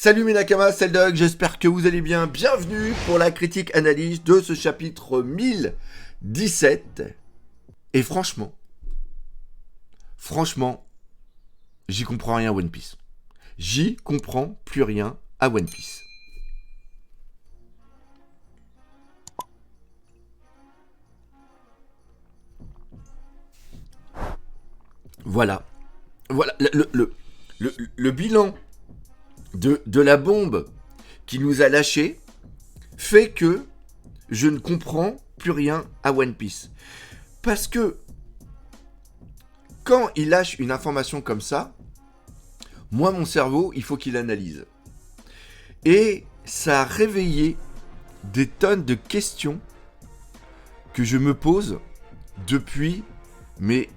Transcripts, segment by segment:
Salut mes Nakamas, c'est le Doug, j'espère que vous allez bien. Bienvenue pour la critique analyse de ce chapitre 1017. Et franchement, j'y comprends rien à One Piece. J'y comprends plus rien à One Piece. Voilà le bilan de la bombe qui nous a lâché fait que je ne comprends plus rien à One Piece. Parce que quand il lâche une information comme ça, moi mon cerveau, il faut qu'il analyse. Et ça a réveillé des tonnes de questions que je me pose depuis, mais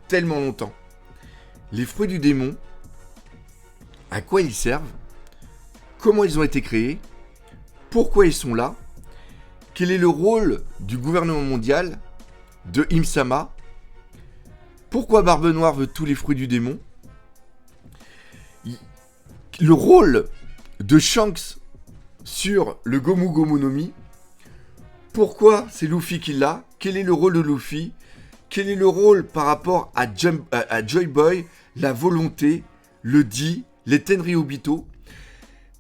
tellement longtemps. Les fruits du démon, à quoi ils servent, comment ils ont été créés, pourquoi ils sont là, quel est le rôle du gouvernement mondial, de Im-sama, pourquoi Barbe Noire veut tous les fruits du démon, le rôle de Shanks sur le Gomu Gomu no Mi, pourquoi c'est Luffy qui l'a, quel est le rôle de Luffy, quel est le rôle par rapport à Joy Boy, la volonté, le Di, les Tenryubito.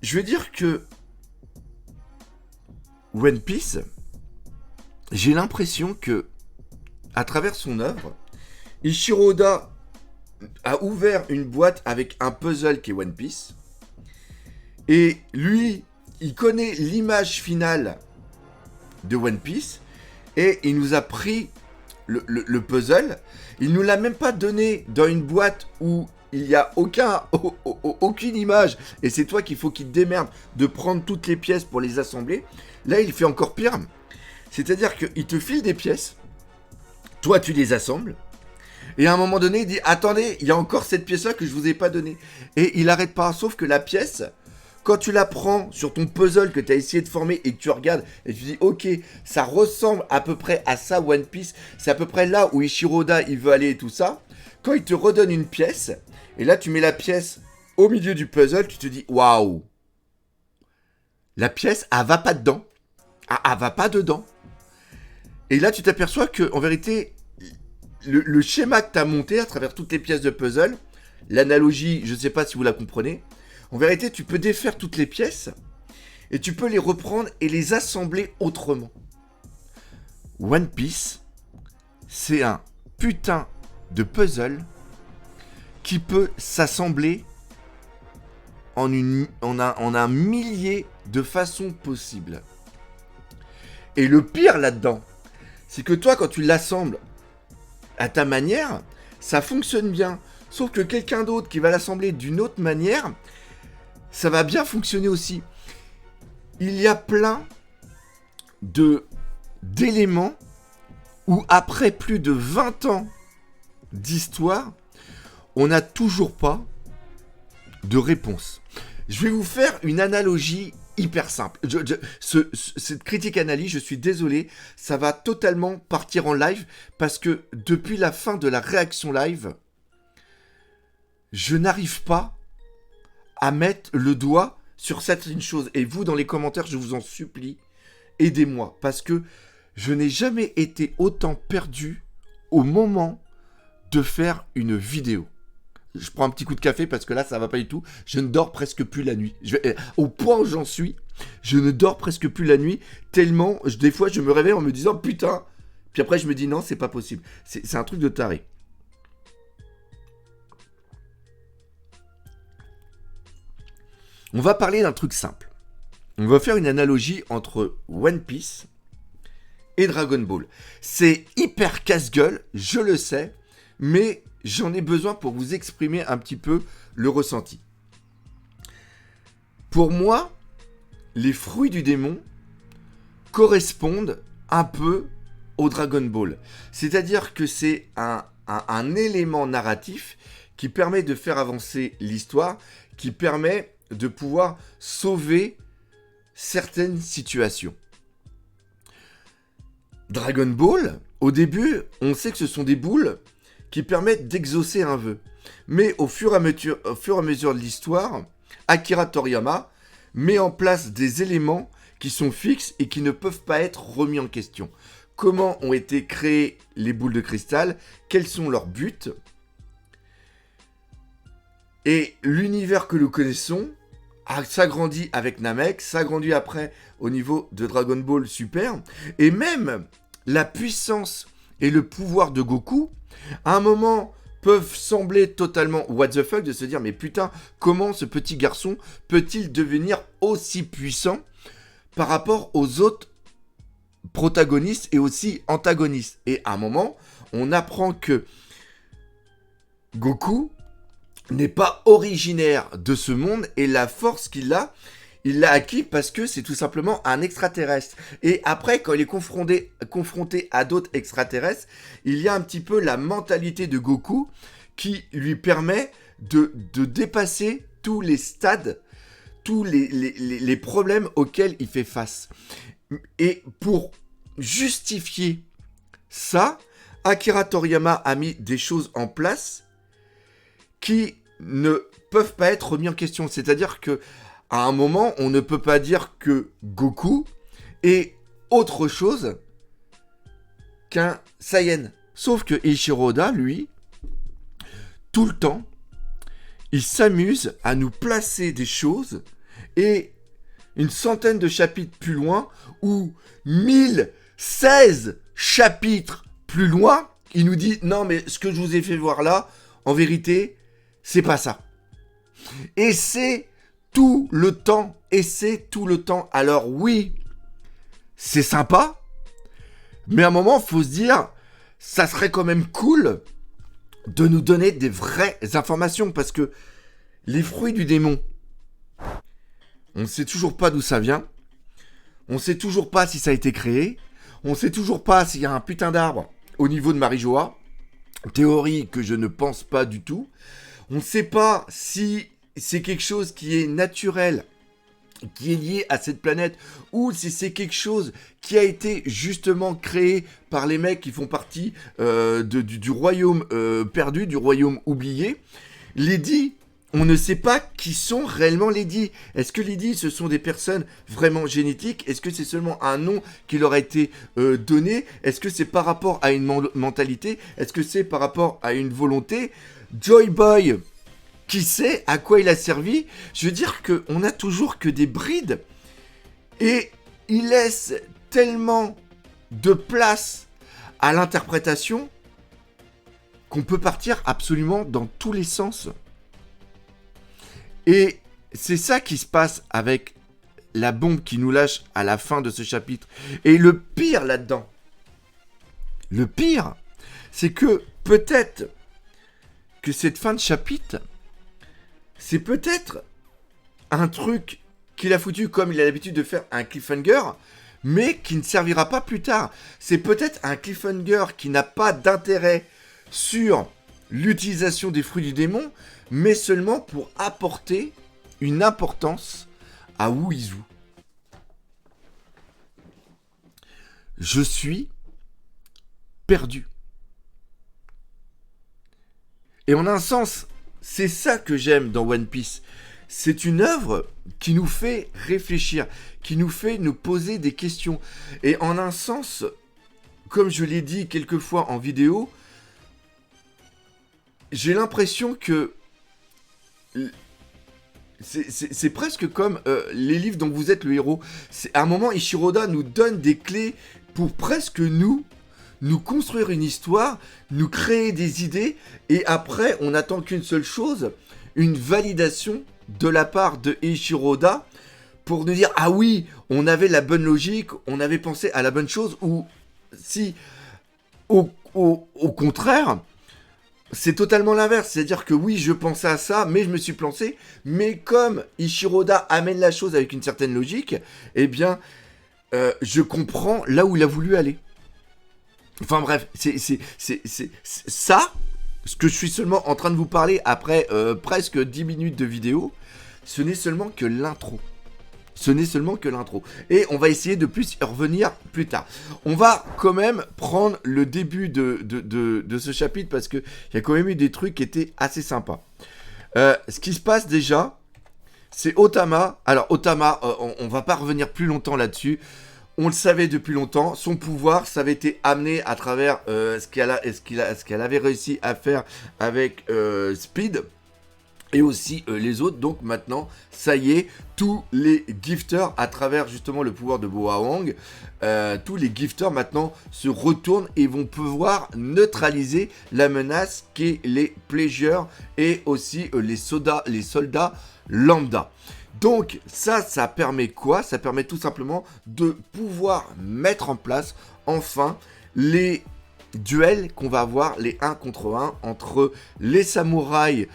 Je veux dire que One Piece, j'ai l'impression que, à travers son œuvre, Eiichiro Oda a ouvert une boîte avec un puzzle qui est One Piece. Et lui, il connaît l'image finale de One Piece. Et il nous a pris le puzzle. Il nous l'a même pas donné dans une boîte où il n'y a aucune image. Et c'est toi qu'il faut qu'il te démerde de prendre toutes les pièces pour les assembler. Là, il fait encore pire. C'est-à-dire qu'il te file des pièces. Toi, tu les assembles. Et à un moment donné, il dit « Attendez, il y a encore cette pièce-là que je vous ai pas donnée. » Et il n'arrête pas. Sauf que la pièce, quand tu la prends sur ton puzzle que tu as essayé de former et que tu regardes et tu dis « Ok, ça ressemble à peu près à ça One Piece. C'est à peu près là où Eiichiro Oda il veut aller et tout ça. » Quand il te redonne une pièce, et là tu mets la pièce au milieu du puzzle, tu te dis « Waouh !» La pièce, elle va pas dedans. Elle va pas dedans. Et là tu t'aperçois que en vérité, le schéma que tu as monté à travers toutes les pièces de puzzle, l'analogie, je ne sais pas si vous la comprenez, en vérité, tu peux défaire toutes les pièces et tu peux les reprendre et les assembler autrement. One Piece, c'est un putain de puzzle qui peut s'assembler en un millier de façons possibles. Et le pire là-dedans, c'est que toi, quand tu l'assembles à ta manière, ça fonctionne bien. Sauf que quelqu'un d'autre qui va l'assembler d'une autre manière, ça va bien fonctionner aussi. Il y a plein d'éléments où après plus de 20 ans d'histoire, on n'a toujours pas de réponse. Je vais vous faire une analogie hyper simple. Cette critique analyse, je suis désolé, ça va totalement partir en live parce que depuis la fin de la réaction live, je n'arrive pas à mettre le doigt sur certaines choses. Et vous, dans les commentaires, je vous en supplie, aidez-moi. Parce que je n'ai jamais été autant perdu au moment de faire une vidéo. Je prends un petit coup de café parce que là, ça va pas du tout. Je ne dors presque plus la nuit. Au point où j'en suis, je ne dors presque plus la nuit. Tellement, des fois, je me réveille en me disant, putain. Puis après, je me dis, non, c'est pas possible. C'est un truc de taré. On va parler d'un truc simple. On va faire une analogie entre One Piece et Dragon Ball. C'est hyper casse-gueule, je le sais, mais j'en ai besoin pour vous exprimer un petit peu le ressenti. Pour moi, les fruits du démon correspondent un peu au Dragon Ball. C'est-à-dire que c'est un élément narratif qui permet de faire avancer l'histoire, qui permet de pouvoir sauver certaines situations. Dragon Ball, au début, on sait que ce sont des boules qui permettent d'exaucer un vœu. Mais au fur et à mesure de l'histoire, Akira Toriyama met en place des éléments qui sont fixes et qui ne peuvent pas être remis en question. Comment ont été créées les boules de cristal? Quels sont leurs buts? Et l'univers que nous connaissons s'agrandit avec Namek, s'agrandit après au niveau de Dragon Ball Super, et même la puissance et le pouvoir de Goku, à un moment, peuvent sembler totalement what the fuck, de se dire mais putain, comment ce petit garçon peut-il devenir aussi puissant par rapport aux autres protagonistes et aussi antagonistes? Et à un moment, on apprend que Goku n'est pas originaire de ce monde et la force qu'il a, il l'a acquis parce que c'est tout simplement un extraterrestre. Et après, quand il est confronté à d'autres extraterrestres, il y a un petit peu la mentalité de Goku qui lui permet de dépasser tous les stades, tous les problèmes auxquels il fait face. Et pour justifier ça, Akira Toriyama a mis des choses en place qui ne peuvent pas être remis en question. C'est-à-dire que à un moment, on ne peut pas dire que Goku est autre chose qu'un Saiyan. Sauf que Eiichiro Oda, lui, tout le temps, il s'amuse à nous placer des choses et une centaine de chapitres plus loin, ou 1016 chapitres plus loin, il nous dit « Non, mais ce que je vous ai fait voir là, en vérité, c'est pas ça. » Et c'est tout le temps. Alors oui, c'est sympa, mais à un moment, il faut se dire, ça serait quand même cool de nous donner des vraies informations, parce que les fruits du démon, on ne sait toujours pas d'où ça vient, on ne sait toujours pas si ça a été créé, on ne sait toujours pas s'il y a un putain d'arbre au niveau de Marijoa, théorie que je ne pense pas du tout, on ne sait pas si c'est quelque chose qui est naturel, qui est lié à cette planète, ou si c'est quelque chose qui a été justement créé par les mecs qui font partie du royaume perdu, du royaume oublié. Les dits, on ne sait pas qui sont réellement les dits. Est-ce que les dits, ce sont des personnes vraiment génétiques? Est-ce que c'est seulement un nom qui leur a été donné? Est-ce que c'est par rapport à une mentalité? Est-ce que c'est par rapport à une volonté? Joy Boy, qui sait à quoi il a servi? Je veux dire qu'on n'a toujours que des brides. Et il laisse tellement de place à l'interprétation qu'on peut partir absolument dans tous les sens. Et c'est ça qui se passe avec la bombe qui nous lâche à la fin de ce chapitre. Et le pire là-dedans, c'est que peut-être que cette fin de chapitre, c'est peut-être un truc qu'il a foutu comme il a l'habitude de faire un cliffhanger, mais qui ne servira pas plus tard. C'est peut-être un cliffhanger qui n'a pas d'intérêt sur l'utilisation des fruits du démon, mais seulement pour apporter une importance à Wuizu. Je suis perdu. Et en un sens, c'est ça que j'aime dans One Piece. C'est une œuvre qui nous fait réfléchir, qui nous fait nous poser des questions. Et en un sens, comme je l'ai dit quelques fois en vidéo, j'ai l'impression que c'est presque comme les livres dont vous êtes le héros. À un moment, Eiichiro Oda nous donne des clés pour presque nous construire une histoire, nous créer des idées, et après, on n'attend qu'une seule chose, une validation de la part de Eiichiro Oda pour nous dire « Ah oui, on avait la bonne logique, on avait pensé à la bonne chose », ou si, au contraire, c'est totalement l'inverse. C'est-à-dire que oui, je pensais à ça, mais je me suis planté, mais comme Eiichiro Oda amène la chose avec une certaine logique, eh bien, je comprends là où il a voulu aller. Enfin bref, c'est ça, ce que je suis seulement en train de vous parler après presque 10 minutes de vidéo, ce n'est seulement que l'intro. Et on va essayer de plus y revenir plus tard. On va quand même prendre le début de ce chapitre parce qu'il y a quand même eu des trucs qui étaient assez sympas. Ce qui se passe déjà, c'est Otama. Alors Otama, on va pas revenir plus longtemps là-dessus. On le savait depuis longtemps. Son pouvoir, ça avait été amené à travers ce qu'elle avait réussi à faire avec Speed. Et aussi les autres. Donc maintenant, ça y est, tous les gifters, à travers justement le pouvoir de Boa Hong, tous les gifters maintenant se retournent et vont pouvoir neutraliser la menace qu'est les pleasures et aussi les soldats lambda. Donc ça permet quoi? Ça permet tout simplement de pouvoir mettre en place enfin les duels qu'on va avoir, les 1 contre 1 entre les samouraïs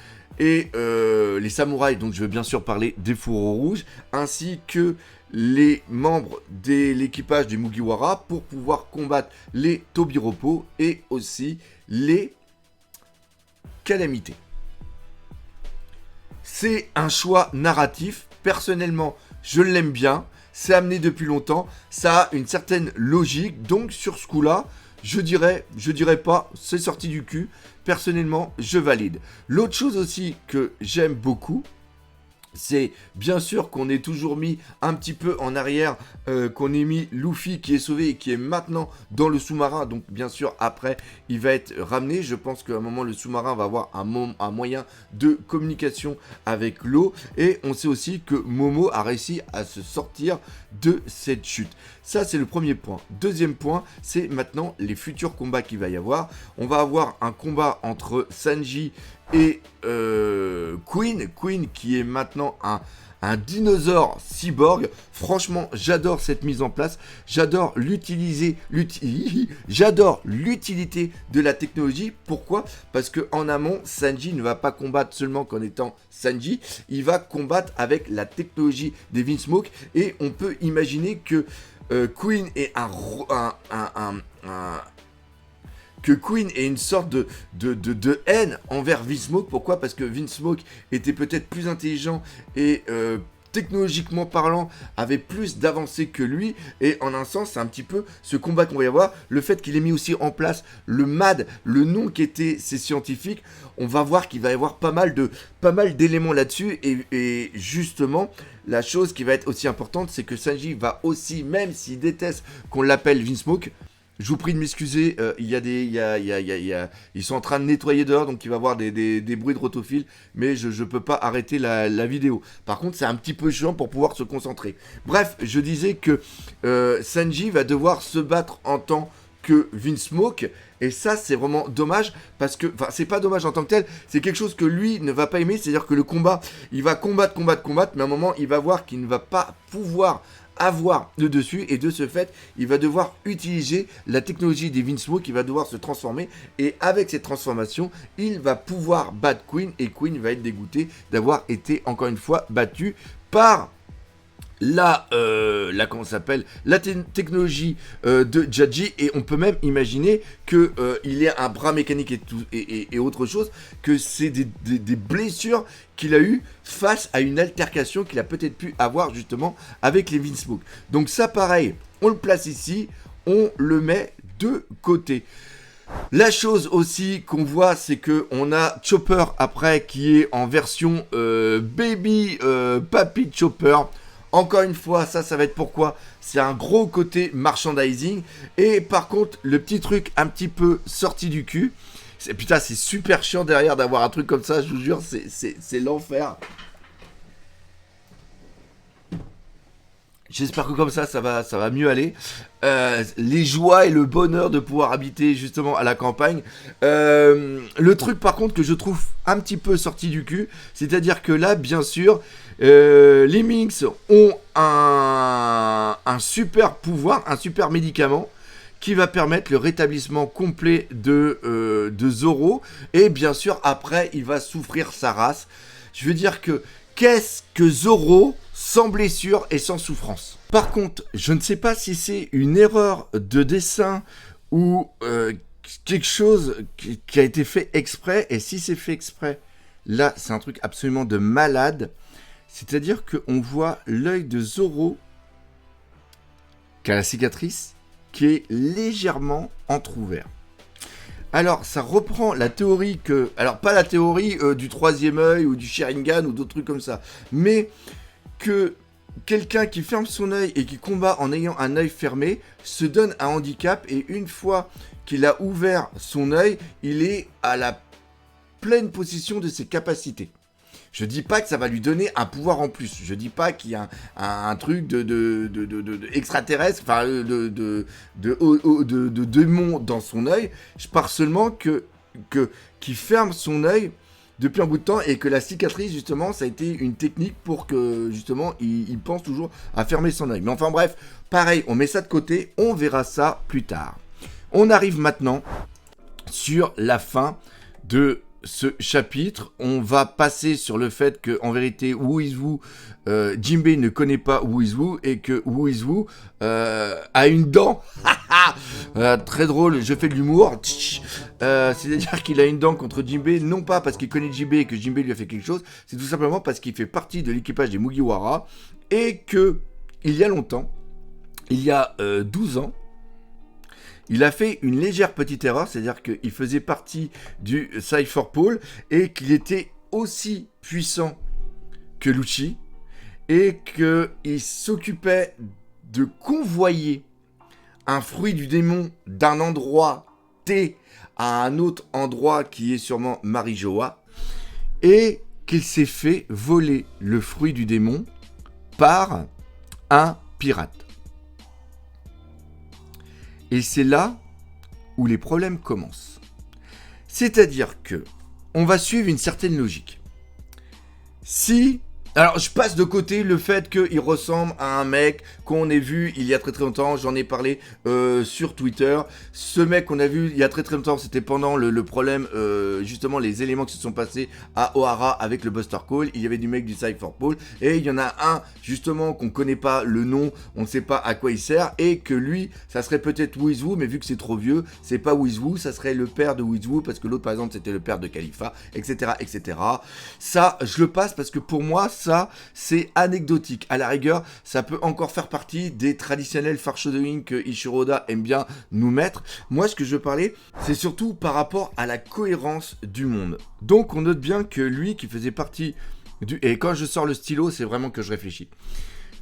et les samouraïs, donc je veux bien sûr parler des fourreaux rouges, ainsi que les membres de l'équipage du Mugiwara pour pouvoir combattre les Tobiropo et aussi les calamités. C'est un choix narratif, personnellement je l'aime bien, c'est amené depuis longtemps, ça a une certaine logique, donc sur ce coup-là, je dirais pas, c'est sorti du cul. Personnellement, je valide. L'autre chose aussi que j'aime beaucoup, c'est bien sûr qu'on ait toujours mis un petit peu en arrière, qu'on ait mis Luffy qui est sauvé et qui est maintenant dans le sous-marin. Donc bien sûr, après, il va être ramené. Je pense qu'à un moment, le sous-marin va avoir un moyen de communication avec l'eau. Et on sait aussi que Momo a réussi à se sortir de cette chute. Ça, c'est le premier point. Deuxième point, c'est maintenant les futurs combats qu'il va y avoir. On va avoir un combat entre Sanji et Queen qui est maintenant un dinosaure cyborg. Franchement, j'adore cette mise en place. J'adore l'utilité de la technologie. Pourquoi? Parce que en amont, Sanji ne va pas combattre seulement qu'en étant Sanji. Il va combattre avec la technologie des Vinsmoke. Et on peut imaginer que Queen est que Queen ait une sorte de haine envers Vinsmoke. Pourquoi? Parce que Vinsmoke était peut-être plus intelligent et technologiquement parlant avait plus d'avancées que lui. Et en un sens, c'est un petit peu ce combat qu'on va y avoir. Le fait qu'il ait mis aussi en place le MAD, le nom qui était ces scientifiques, on va voir qu'il va y avoir pas mal d'éléments là-dessus. Et justement, la chose qui va être aussi importante, c'est que Sanji va aussi, même s'il déteste qu'on l'appelle Vinsmoke, je vous prie de m'excuser, ils sont en train de nettoyer dehors, donc il va y avoir des bruits de rotophile, mais je ne peux pas arrêter la vidéo. Par contre, c'est un petit peu chiant pour pouvoir se concentrer. Bref, je disais que Sanji va devoir se battre en tant que Vinsmoke, et ça c'est vraiment dommage, parce que, enfin c'est pas dommage en tant que tel, c'est quelque chose que lui ne va pas aimer, c'est-à-dire que le combat, il va combattre, mais à un moment il va voir qu'il ne va pas pouvoir avoir le dessus, et de ce fait il va devoir utiliser la technologie des Vinsmoke, il va devoir se transformer, et avec cette transformation il va pouvoir battre Queen, et Queen va être dégoûté d'avoir été encore une fois battu par comment ça s'appelle, la technologie de Jaji. Et on peut même imaginer que il y a un bras mécanique et autre chose, que c'est des blessures qu'il a eu face à une altercation qu'il a peut-être pu avoir justement avec les Vinsmoke. Donc ça pareil, on le place ici, on le met de côté. La chose aussi qu'on voit, c'est que on a Chopper après qui est en version baby papy Chopper. Encore une fois, ça va être pourquoi c'est un gros côté merchandising. Et par contre, le petit truc un petit peu sorti du cul, putain, c'est super chiant derrière d'avoir un truc comme ça, je vous jure, c'est l'enfer. J'espère que comme ça va mieux aller. Les joies et le bonheur de pouvoir habiter justement à la campagne. Le truc par contre que je trouve un petit peu sorti du cul, c'est-à-dire que là, bien sûr, les Minx ont un super pouvoir, un super médicament qui va permettre le rétablissement complet de Zoro. Et bien sûr, après, il va souffrir sa race. Je veux dire que qu'est-ce que Zoro sans blessure et sans souffrance? Par contre, je ne sais pas si c'est une erreur de dessin ou quelque chose qui a été fait exprès. Et si c'est fait exprès, là, c'est un truc absolument de malade. C'est-à-dire qu'on voit l'œil de Zoro, qui a la cicatrice, qui est légèrement entrouvert. Alors, ça reprend la théorie que... Alors, pas la théorie du troisième œil ou du Sharingan ou d'autres trucs comme ça, mais que quelqu'un qui ferme son œil et qui combat en ayant un œil fermé se donne un handicap, et une fois qu'il a ouvert son œil, il est à la pleine possession de ses capacités. Je dis pas que ça va lui donner un pouvoir en plus. Je dis pas qu'il y a un truc de extraterrestre, enfin de démon dans son œil. Je parle seulement qu'il ferme son œil depuis un bout de temps, et que la cicatrice, justement, ça a été une technique pour que, justement, il pense toujours à fermer son œil. Mais enfin bref, pareil, on met ça de côté, on verra ça plus tard. On arrive maintenant sur la fin de ce chapitre. On va passer sur le fait que, en vérité, Woo Jinbei ne connaît pas Woo, et que Woo a une dent. Très drôle, je fais de l'humour. C'est-à-dire qu'il a une dent contre Jinbei, non pas parce qu'il connaît Jinbei et que Jinbei lui a fait quelque chose, c'est tout simplement parce qu'il fait partie de l'équipage des Mugiwara, et que, il y a longtemps, il y a 12 ans, il a fait une légère petite erreur, c'est-à-dire qu'il faisait partie du Cypher Pole et qu'il était aussi puissant que Lucci, et qu'il s'occupait de convoyer un fruit du démon d'un endroit T à un autre endroit qui est sûrement Marijoa, et qu'il s'est fait voler le fruit du démon par un pirate. Et c'est là où les problèmes commencent. C'est-à-dire que on va suivre une certaine logique. Si... Alors, je passe de côté le fait qu'il ressemble à un mec qu'on a vu il y a très très longtemps. J'en ai parlé sur Twitter. Ce mec qu'on a vu il y a très très longtemps, c'était pendant le problème, justement, les éléments qui se sont passés à Ohara avec le Buster Call. Il y avait du mec du Cypher Pole, et il y en a un, justement, qu'on connaît pas le nom, on ne sait pas à quoi il sert, et que lui, ça serait peut-être Wizwu, mais vu que c'est trop vieux, c'est pas Wizwu, ça serait le père de Wizwu, parce que l'autre, par exemple, c'était le père de Khalifa, etc., etc. Ça, je le passe parce que pour moi, ça, c'est anecdotique. À la rigueur, ça peut encore faire partie des traditionnels foreshadowing que Eiichiro Oda aime bien nous mettre. Moi, ce que je veux parler, c'est surtout par rapport à la cohérence du monde. Donc, on note bien que lui, qui faisait partie du... Et quand je sors le stylo, c'est vraiment que je réfléchis.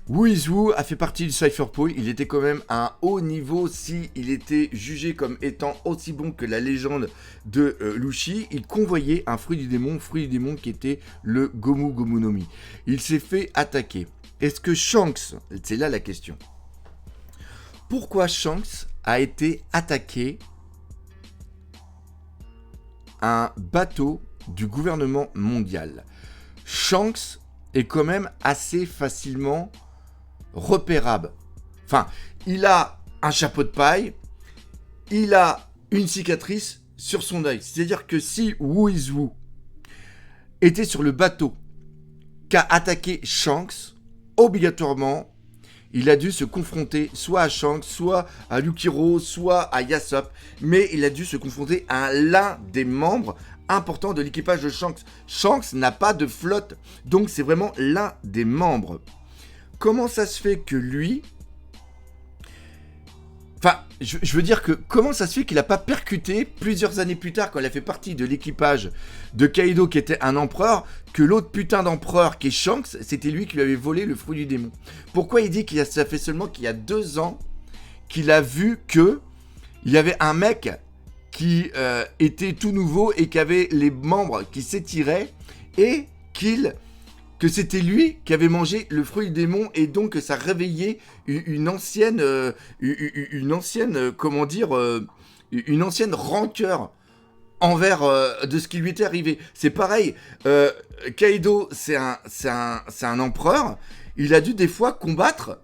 Wizwu a fait partie du Cypher Pole, il était quand même à un haut niveau si il était jugé comme étant aussi bon que la légende de Lucci. Il convoyait un fruit du démon qui était le Gomu Gomu no Mi. Il s'est fait attaquer. Est-ce que Shanks, c'est là la question. Pourquoi Shanks a été attaqué un bateau du gouvernement mondial? Shanks est quand même assez facilement repérable. Enfin, il a un chapeau de paille, il a une cicatrice sur son œil. C'est-à-dire que si Wizwu était sur le bateau qu'a attaqué Shanks, obligatoirement, il a dû se confronter soit à Shanks, soit à Yukiro, soit à Yasopp, mais il a dû se confronter à l'un des membres importants de l'équipage de Shanks. Shanks n'a pas de flotte, donc c'est vraiment l'un des membres. Comment ça se fait que lui... Enfin, je veux dire que comment ça se fait qu'il n'a pas percuté plusieurs années plus tard, quand il a fait partie de l'équipage de Kaido qui était un empereur, que l'autre putain d'empereur qui est Shanks, c'était lui qui lui avait volé le fruit du démon. Pourquoi il dit que ça fait seulement qu'il y a 2 ans qu'il a vu que il y avait un mec qui était tout nouveau et qui avait les membres qui s'étiraient, et que c'était lui qui avait mangé le fruit du démon, et donc que ça réveillait une ancienne rancœur envers de ce qui lui était arrivé. C'est pareil, Kaido, c'est un empereur, il a dû des fois combattre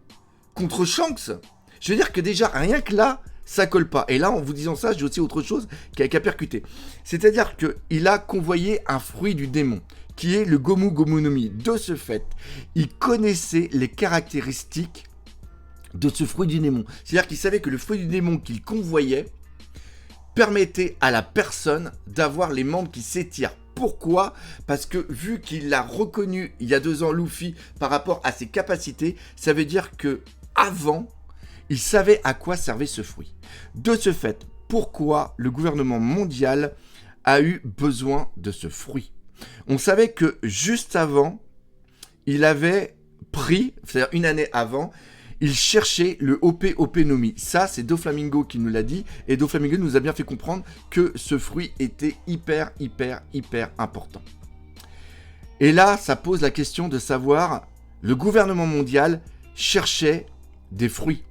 contre Shanks. Je veux dire que déjà, rien que là, ça colle pas. Et là, en vous disant ça, j'ai aussi autre chose qui a percuté. C'est-à-dire qu'il a convoyé un fruit du démon, qui est le Gomu Gomu no Mi. De ce fait, il connaissait les caractéristiques de ce fruit du démon. C'est-à-dire qu'il savait que le fruit du démon qu'il convoyait permettait à la personne d'avoir les membres qui s'étirent. Pourquoi ? Parce que vu qu'il l'a reconnu il y a 2 ans, Luffy, par rapport à ses capacités, ça veut dire que avant, il savait à quoi servait ce fruit. De ce fait, pourquoi le gouvernement mondial a eu besoin de ce fruit. On savait que juste avant, il avait pris, c'est-à-dire une année avant, il cherchait le Openomi. Ça, c'est Doflamingo qui nous l'a dit, et Doflamingo nous a bien fait comprendre que ce fruit était hyper important. Et là, ça pose la question de savoir, le gouvernement mondial cherchait des fruits.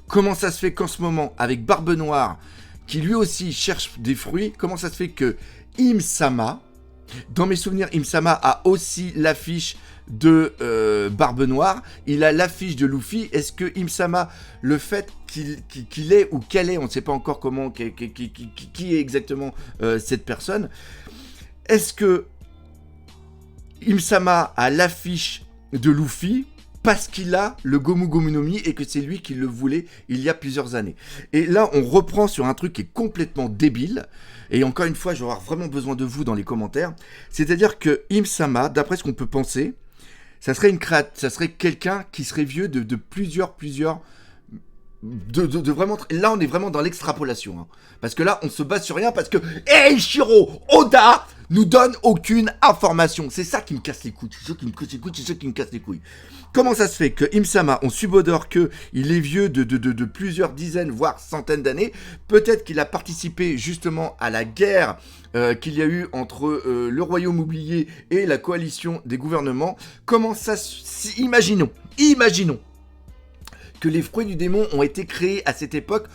Comment ça se fait qu'en ce moment, avec Barbe Noire, qui lui aussi cherche des fruits, comment ça se fait que Im-sama, dans mes souvenirs, Im-sama a aussi l'affiche de Barbe Noire, il a l'affiche de Luffy. Est-ce que Im-sama, le fait qu'il est ou qu'elle est, on ne sait pas encore comment, qui est exactement cette personne, est-ce que Im-sama a l'affiche de Luffy parce qu'il a le Gomu Gomu no Mi et que c'est lui qui le voulait il y a plusieurs années. Et là, on reprend sur un truc qui est complètement débile. Et encore une fois, je vais avoir vraiment besoin de vous dans les commentaires. C'est-à-dire que Im-sama, d'après ce qu'on peut penser, ça serait quelqu'un qui serait vieux de plusieurs... De vraiment... Là, on est vraiment dans l'extrapolation. Hein. Parce que là, on se base sur rien parce que Eiichiro Oda nous donne aucune information. C'est ça qui me casse les couilles. C'est ça qui me casse les couilles. Comment ça se fait que Im-sama, on subodore qu'il est vieux de plusieurs dizaines, voire centaines d'années. Peut-être qu'il a participé justement à la guerre qu'il y a eu entre le royaume oublié et la coalition des gouvernements. Comment ça... Imaginons que les fruits du démon ont été créés à cette époque,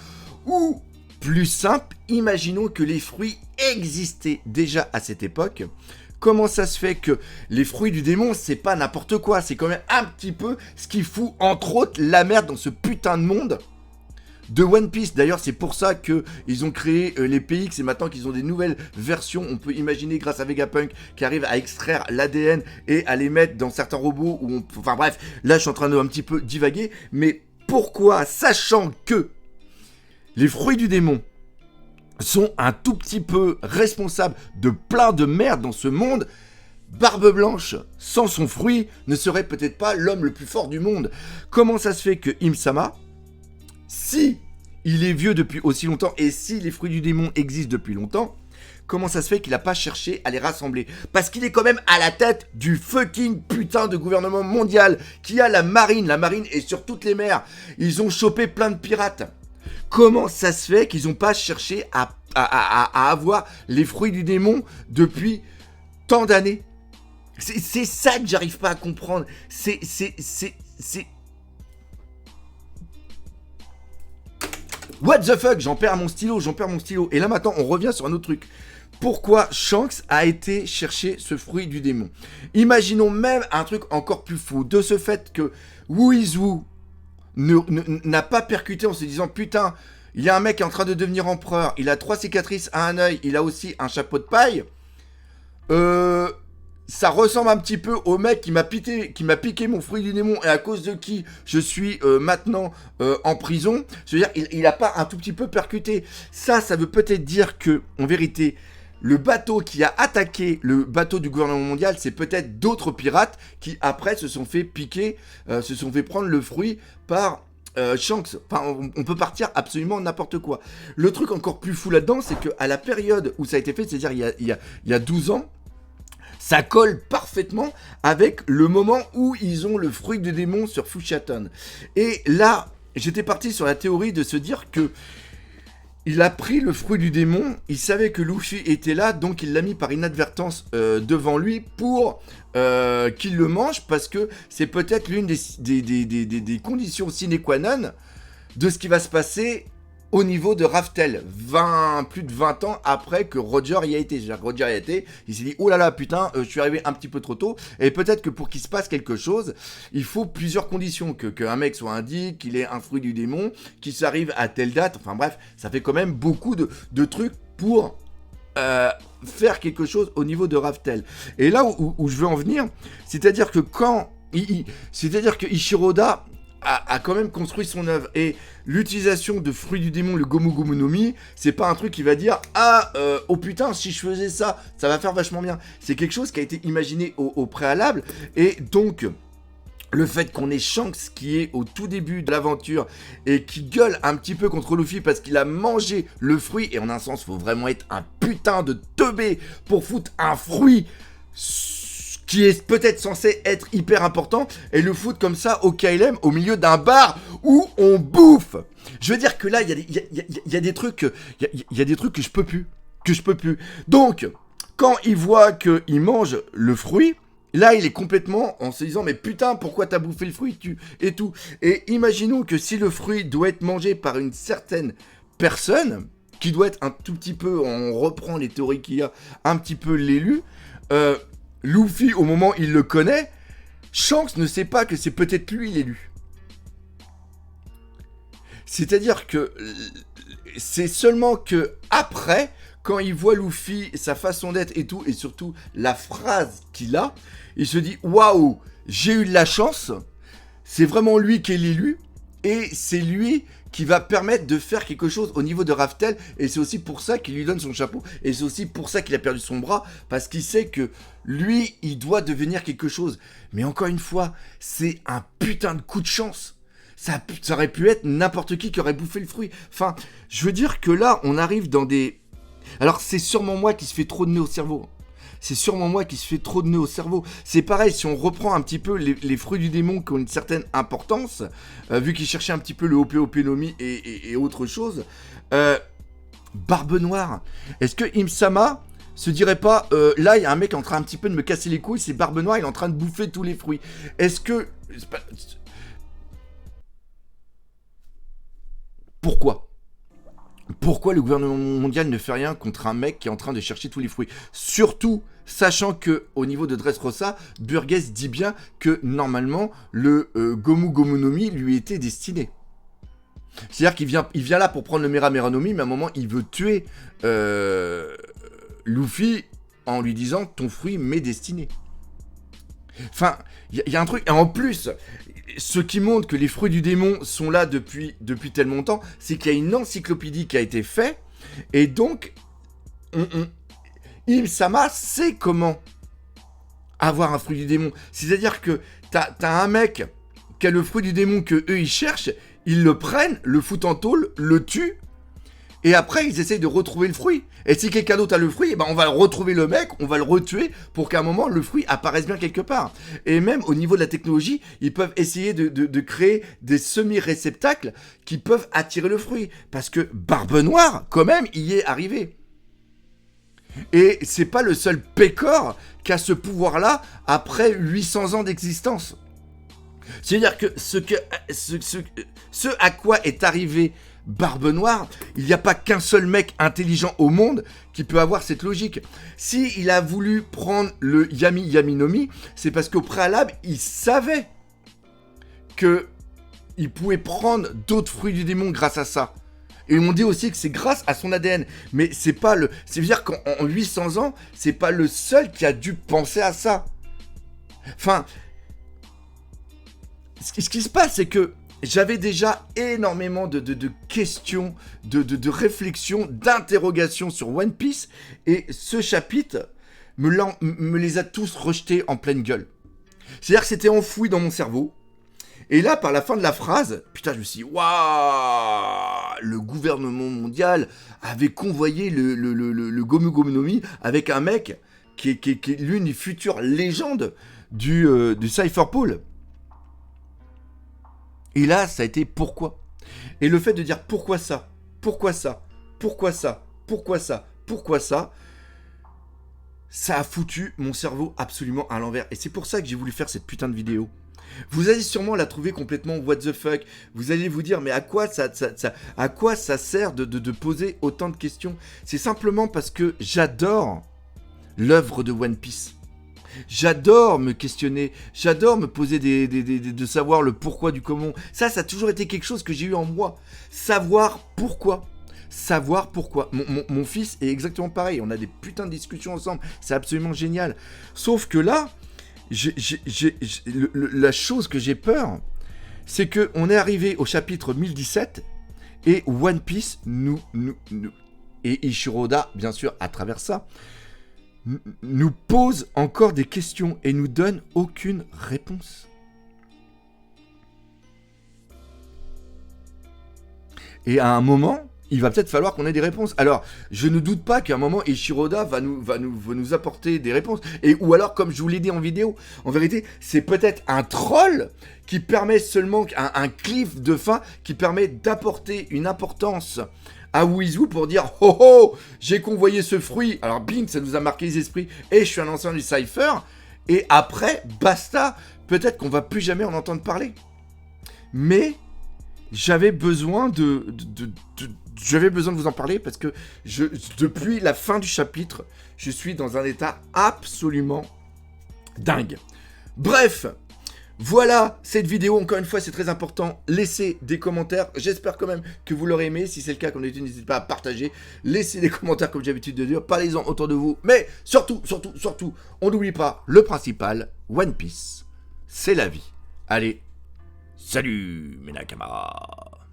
ou plus simple, imaginons que les fruits existaient déjà à cette époque. Comment ça se fait que les fruits du démon, c'est pas n'importe quoi, c'est quand même un petit peu ce qui fout entre autres la merde dans ce putain de monde de One Piece. D'ailleurs, c'est pour ça qu'ils ont créé les PX et maintenant qu'ils ont des nouvelles versions, on peut imaginer grâce à Vegapunk qui arrive à extraire l'ADN et à les mettre dans certains robots où enfin bref, là je suis en train de un petit peu divaguer, mais pourquoi, sachant que les fruits du démon sont un tout petit peu responsables de plein de merde dans ce monde, Barbe Blanche, sans son fruit, ne serait peut-être pas l'homme le plus fort du monde. Comment ça se fait que Im-sama, si il est vieux depuis aussi longtemps et si les fruits du démon existent depuis longtemps, comment ça se fait qu'il n'a pas cherché à les rassembler? Parce qu'il est quand même à la tête du fucking putain de gouvernement mondial qui a la marine. La marine est sur toutes les mers. Ils ont chopé plein de pirates. Comment ça se fait qu'ils n'ont pas cherché à avoir les fruits du démon depuis tant d'années? C'est ça que j'arrive pas à comprendre. C'est... What the fuck? J'en perds mon stylo. Et là maintenant, on revient sur un autre truc. Pourquoi Shanks a été chercher ce fruit du démon? Imaginons même un truc encore plus fou. De ce fait que Wuizu n'a pas percuté en se disant putain, il y a un mec qui est en train de devenir empereur, il a 3 cicatrices à un œil, il a aussi un chapeau de paille. Ça ressemble un petit peu au mec qui m'a piqué mon fruit du démon et à cause de qui je suis maintenant en prison. C'est-à-dire il a pas un tout petit peu percuté. Ça veut peut-être dire que, en vérité, le bateau qui a attaqué le bateau du gouvernement mondial, c'est peut-être d'autres pirates qui après se sont fait piquer, se sont fait prendre le fruit par Shanks. Enfin, on peut partir absolument n'importe quoi. Le truc encore plus fou là-dedans, c'est qu'à la période où ça a été fait, c'est-à-dire il y a 12 ans, ça colle parfaitement avec le moment où ils ont le fruit du démon sur Fushaton. Et là, j'étais parti sur la théorie de se dire que il a pris le fruit du démon, il savait que Luffy était là, donc il l'a mis par inadvertance devant lui pour qu'il le mange, parce que c'est peut-être l'une des conditions sine qua non de ce qui va se passer au niveau de Raftel, plus de 20 ans après que Roger y a été. Roger y a été, il s'est dit oh là là putain, je suis arrivé un petit peu trop tôt, et peut-être que pour qu'il se passe quelque chose, il faut plusieurs conditions, qu'un mec soit indique, qu'il ait un fruit du démon, qu'il s'arrive à telle date, enfin bref, ça fait quand même beaucoup de trucs pour faire quelque chose au niveau de Raftel. Et là où je veux en venir, c'est-à-dire que c'est-à-dire que Eiichiro Oda a quand même construit son œuvre, et l'utilisation de fruits du démon, le Gomu Gomu no Mi, c'est pas un truc qui va dire oh putain, si je faisais ça, ça va faire vachement bien. C'est quelque chose qui a été imaginé au préalable, et donc le fait qu'on ait Shanks qui est au tout début de l'aventure et qui gueule un petit peu contre Luffy parce qu'il a mangé le fruit, et en un sens, faut vraiment être un putain de teubé pour foutre un fruit qui est peut-être censé être hyper important et le foutre comme ça au KLM au milieu d'un bar où on bouffe. Je veux dire que là, il y a des trucs que je peux plus. Donc, quand il voit qu'il mange le fruit, là, il est complètement en se disant, mais putain, pourquoi t'as bouffé le fruit et tout. Et imaginons que si le fruit doit être mangé par une certaine personne, qui doit être un tout petit peu, on reprend les théories qu'il y a, un petit peu l'élu, Luffy, au moment où il le connaît, Shanks ne sait pas que c'est peut-être lui l'élu. C'est-à-dire que c'est seulement que après, quand il voit Luffy, sa façon d'être et tout, et surtout la phrase qu'il a, il se dit « Waouh, j'ai eu de la chance, c'est vraiment lui qui est l'élu, et c'est lui qui va permettre de faire quelque chose au niveau de Raftel, et c'est aussi pour ça qu'il lui donne son chapeau, et c'est aussi pour ça qu'il a perdu son bras, parce qu'il sait que lui, il doit devenir quelque chose. Mais encore une fois, c'est un putain de coup de chance. Ça aurait pu être n'importe qui aurait bouffé le fruit. Enfin, je veux dire que là, on arrive dans des... Alors, c'est sûrement moi qui se fait trop de nœuds au cerveau. C'est pareil, si on reprend un petit peu les fruits du démon qui ont une certaine importance, vu qu'ils cherchaient un petit peu le Hopeopeonomi et autre chose, Barbe Noire, est-ce que Im-sama se dirait pas, là, il y a un mec en train un petit peu de me casser les couilles, c'est Barbe Noire, il est en train de bouffer tous les fruits. Est-ce que... Pourquoi le gouvernement mondial ne fait rien contre un mec qui est en train de chercher tous les fruits? Surtout, sachant que au niveau de Dressrosa, Burgess dit bien que normalement, le Gomu Gomu no Mi lui était destiné. C'est-à-dire qu'il vient là pour prendre le Mera Mera no Mi, mais à un moment, il veut tuer Luffy en lui disant « ton fruit m'est destiné ». Enfin, il y a un truc... Et en plus... Ce qui montre que les fruits du démon sont là depuis tellement longtemps, c'est qu'il y a une encyclopédie qui a été faite, et donc, Im-sama sait comment avoir un fruit du démon. C'est-à-dire que t'as un mec qui a le fruit du démon que eux ils cherchent, ils le prennent, le foutent en tôle, le tuent, et après ils essayent de retrouver le fruit. Et si quelqu'un d'autre a le fruit, on va retrouver le mec, on va le retuer pour qu'à un moment le fruit apparaisse bien quelque part. Et même au niveau de la technologie, ils peuvent essayer de créer des semi-réceptacles qui peuvent attirer le fruit. Parce que Barbe Noire, quand même, y est arrivé. Et c'est pas le seul Pécor qui a ce pouvoir-là après 800 ans d'existence. C'est-à-dire que ce à quoi est arrivé Barbe Noire, il n'y a pas qu'un seul mec intelligent au monde qui peut avoir cette logique. Si il a voulu prendre le Yami Yami no Mi, c'est parce qu'au préalable, il savait que il pouvait prendre d'autres fruits du démon grâce à ça. Et on dit aussi que c'est grâce à son ADN. Mais c'est pas le... C'est-à-dire qu'en 800 ans, c'est pas le seul qui a dû penser à ça. Enfin... Ce qui se passe, c'est que j'avais déjà énormément de questions, de réflexions, d'interrogations sur One Piece, et ce chapitre me les a tous rejetés en pleine gueule. C'est-à-dire que c'était enfoui dans mon cerveau, et là, par la fin de la phrase, putain, je me suis dit, waouh, le gouvernement mondial avait convoyé le Gomu Gomu no Mi avec un mec qui est l'une des futures légendes du Cypher Pool. Et là, ça a été pourquoi. Et le fait de dire pourquoi ça, ça a foutu mon cerveau absolument à l'envers. Et c'est pour ça que j'ai voulu faire cette putain de vidéo. Vous allez sûrement la trouver complètement what the fuck. Vous allez vous dire, mais à quoi ça sert de poser autant de questions? C'est simplement parce que j'adore l'œuvre de One Piece. J'adore me questionner, j'adore me poser de savoir le pourquoi du comment. Ça a toujours été quelque chose que j'ai eu en moi. Savoir pourquoi. Mon fils est exactement pareil. On a des putains de discussions ensemble. C'est absolument génial. Sauf que là, la chose que j'ai peur, c'est qu'on est arrivé au chapitre 1017 et One Piece et Eiichiro Oda, bien sûr, à travers ça, nous pose encore des questions et nous donne aucune réponse. Et à un moment, il va peut-être falloir qu'on ait des réponses. Alors, je ne doute pas qu'à un moment, Eiichiro Oda va nous apporter des réponses. Ou alors, comme je vous l'ai dit en vidéo, en vérité, c'est peut-être un troll qui permet seulement, un cliff de fin, qui permet d'apporter une importance à Wizu pour dire « Oh oh, j'ai convoyé ce fruit !» Alors, bing, ça nous a marqué les esprits. Et je suis un ancien du Cypher. Et après, basta. Peut-être qu'on va plus jamais en entendre parler. Mais j'avais besoin j'avais besoin de vous en parler parce que depuis la fin du chapitre, je suis dans un état absolument dingue. Bref, voilà cette vidéo. Encore une fois, c'est très important. Laissez des commentaires. J'espère quand même que vous l'aurez aimé. Si c'est le cas, comme d'habitude, n'hésitez pas à partager. Laissez des commentaires comme j'ai l'habitude de dire. Parlez-en autour de vous. Mais surtout, on n'oublie pas le principal. One Piece, c'est la vie. Allez, salut mes Nakamas.